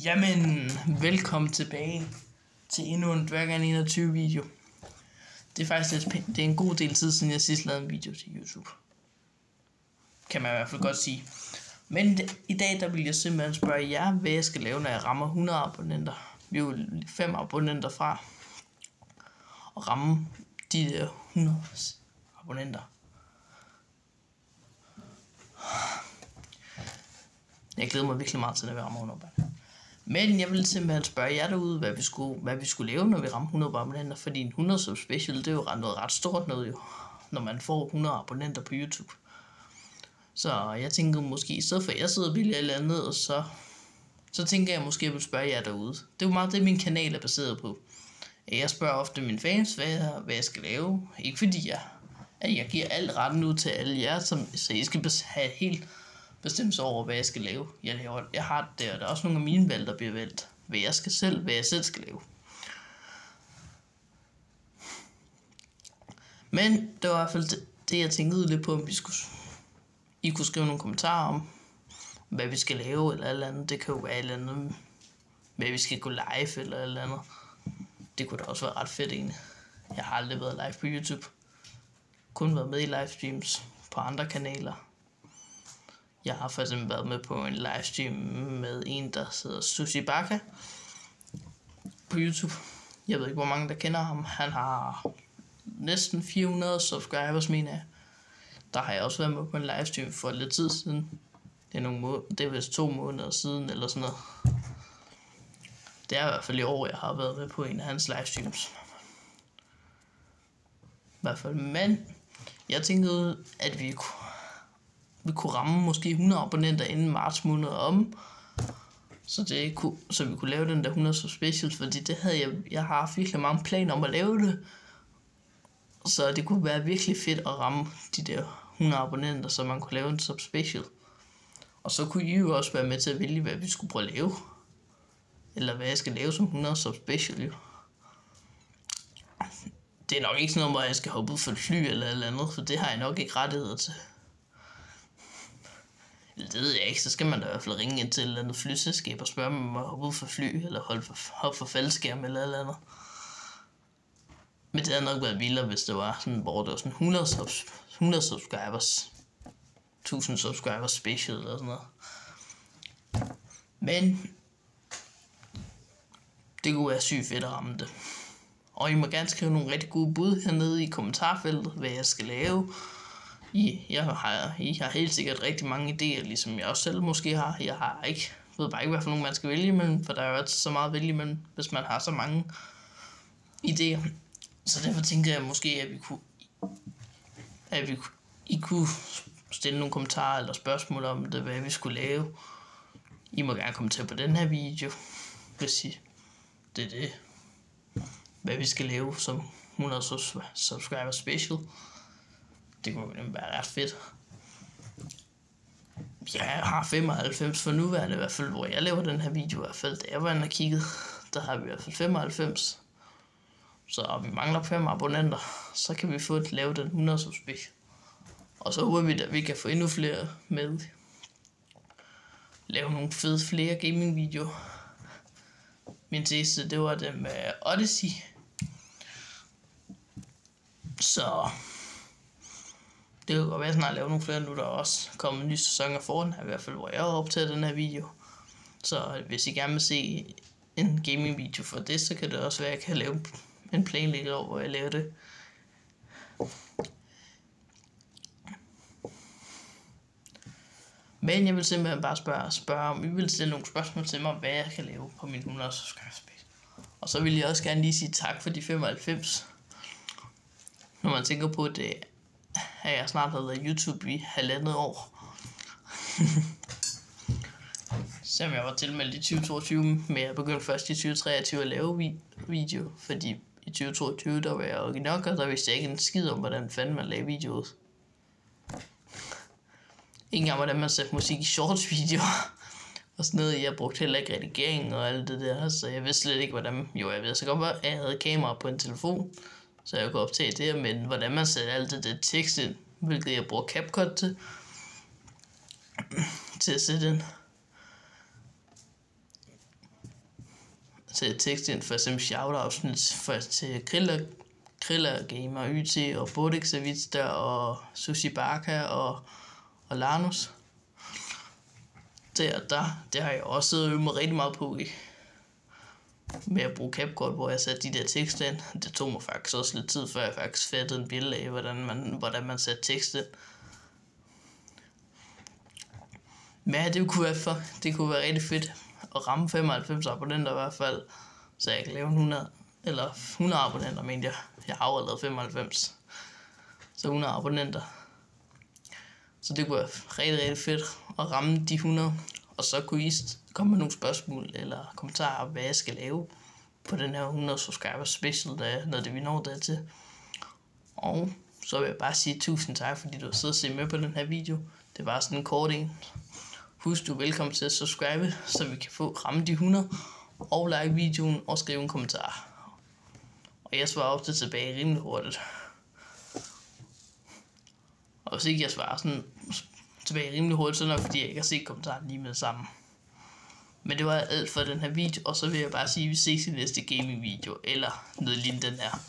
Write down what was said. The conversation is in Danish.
Jamen, velkommen tilbage til endnu en Dværgen 21 video. Det er faktisk det er en god del tid siden jeg sidst lavede en video til YouTube. Kan man i hvert fald godt sige. Men i dag der vil jeg simpelthen spørge jer, hvad jeg skal lave, når jeg rammer 100 abonnenter. Vi er jo 5 abonnenter fra at ramme de der 100 abonnenter. Jeg glæder mig virkelig meget til, at vi rammer 100 abonnenter. Men jeg vil simpelthen spørge jer derude, hvad vi skulle lave, når vi rammer 100 abonnenter. Fordi en 100 sub special, det er jo noget ret stort noget jo, når man får 100 abonnenter på YouTube. Så jeg tænker måske, så for jeg sidder og vælger et eller andet, og så tænker jeg måske, at jeg vil spørge jer derude. Det er jo meget det, min kanal er baseret på. Jeg spørger ofte mine fans, hvad jeg skal lave. Ikke fordi jeg giver alt retten ud til alle jer, så I skal have helt bestemme over, hvad jeg skal lave. Jeg har det, og der er også nogle af mine valg, der bliver valgt. Hvad jeg selv skal lave. Men det var i hvert fald det jeg tænkte lidt på, om I kunne skrive nogle kommentarer om, hvad vi skal lave, eller alt andet. Det kan jo være et eller andet, hvad vi skal gå live, eller alt andet. Det kunne da også være ret fedt egentlig. Jeg har aldrig været live på YouTube. Kun været med i livestreams på andre kanaler. Jeg har for eksempel været med på en livestream med en, der hedder Sushi Baka på YouTube. Jeg ved ikke, hvor mange der kender ham. Han har næsten 400 subscribers, mener jeg. Der har jeg også været med på en livestream for lidt tid siden. Det er vist 2 måneder siden, eller sådan noget. Det er i hvert fald i år, jeg har været med på en af hans livestreams. I hvert fald, men jeg tænkte, at vi kunne ramme måske 100 abonnenter inden marts måned om. Så vi kunne lave den der 100 sub special, fordi det havde jeg har haft virkelig mange planer om at lave det. Så det kunne være virkelig fedt at ramme de der 100 abonnenter, så man kunne lave en sub special. Og så kunne I jo også være med til at vælge, hvad vi skulle prøve at lave. Eller hvad jeg skal lave som 100 sub special jo. Det er nok ikke sådan noget, hvor jeg skal hoppe ud for et fly eller andet, for det har jeg nok ikke rettigheder til. Eller det ved jeg ikke, så skal man da i hvert fald ringe ind til et eller andet flyselskab og spørge, om man må hoppe ud for fly, eller hoppe for faldskærm eller et eller andet. Men det havde nok været vildere, hvis det var sådan, hvor det var sådan 100 subscribers, 1000 subscribers special eller sådan noget. Men det kunne være sygt fedt at ramme det. Og I må gerne skrive nogle rigtig gode bud hernede i kommentarfeltet, hvad jeg skal lave. I har helt sikkert rigtig mange idéer, ligesom jeg også selv måske har. Jeg ved bare ikke, hvad for nogle man skal vælge imellem, for der er jo også så meget at vælge imellem, hvis man har så mange idéer. Så derfor tænker jeg måske, at I kunne stille nogle kommentarer eller spørgsmål om det, hvad vi skulle lave. I må gerne kommentere på den her video, hvis det er det, hvad vi skal lave som 100 subscriber special. Det kunne jo være ret fedt. Jeg har 95 for nuværende i hvert fald, hvor jeg laver den her video i hvert fald. Da jeg var inde og kiggede, der har vi i hvert fald 95. Så vi mangler 5 abonnenter, så kan vi få lave den 100 subscribe. Og så håber vi, at vi kan få endnu flere med. Lave nogle fede flere gaming videoer. Min sidste, det var det med Odyssey. Så det kan godt være snart at lave nogle flere nu, der er også kommet en ny sæson af Fortnite, i hvert fald hvor jeg har optaget den her video. Så hvis I gerne vil se en gaming video for det, så kan det også være, at jeg kan lave en planlægger over, hvor jeg laver det. Men jeg vil simpelthen bare spørge om I vil stille nogle spørgsmål til mig, hvad jeg kan lave på min 100 subscribers. Og så vil jeg også gerne lige sige tak for de 95. Når man tænker på det, at jeg snart har været YouTube i 1,5 år. Selvom jeg var tilmeldt i 2022, men jeg begyndte først i 2023 at lave video, fordi i 2022 der var jeg jo nok, og der vidste jeg ikke en skid om, hvordan fanden man lavede videoer. Ikke engang hvordan man satte musik i shorts videoer og sådan noget. Jeg brugte heller ikke redigering og alt det der, så jeg vidste slet ikke hvordan. Jo, jeg ved så godt, at jeg havde kamera på en telefon, så jeg kunne optage det, men hvordan man satte alt det der tekst ind, hvilket jeg bruger CapCut til at sætte ind. til tekst ind, for eksempel shoutouts til Kriller Gamer, YT og Bodex Avista og Sushi Baka og Lanus. Det har jeg også øvet mig rigtig meget på med at bruge CapCut, hvor jeg satte de der tekster ind. Det tog mig faktisk også lidt tid, før jeg faktisk fattede en billede af, hvordan man satte tekst ind. Men ja, det kunne være rigtig fedt at ramme 95 abonnenter i hvert fald, så jeg kan lave 100 abonnenter, mente jeg. Jeg har allerede 95, så 100 abonnenter. Så det kunne være rigtig, rigtig fedt at ramme de 100, og så kunne I komme med nogle spørgsmål eller kommentarer, hvad jeg skal lave på den her 100 subscriber special, når vi når dertil. Og så vil jeg bare sige tusind tak, fordi du har siddet og set med på den her video. Det var sådan en kort en. Husk, du er velkommen til at subscribe, så vi kan ramme de 100, og like videoen og skrive en kommentar. Og jeg svarer ofte tilbage rimelig hurtigt. Og hvis ikke jeg svarer sådan tilbage rimelig hurtigt, så er det nok fordi jeg ikke har set kommentaren lige med det samme. Men det var alt for den her video, og så vil jeg bare sige, at vi ses i næste gaming video, eller noget lignende den her.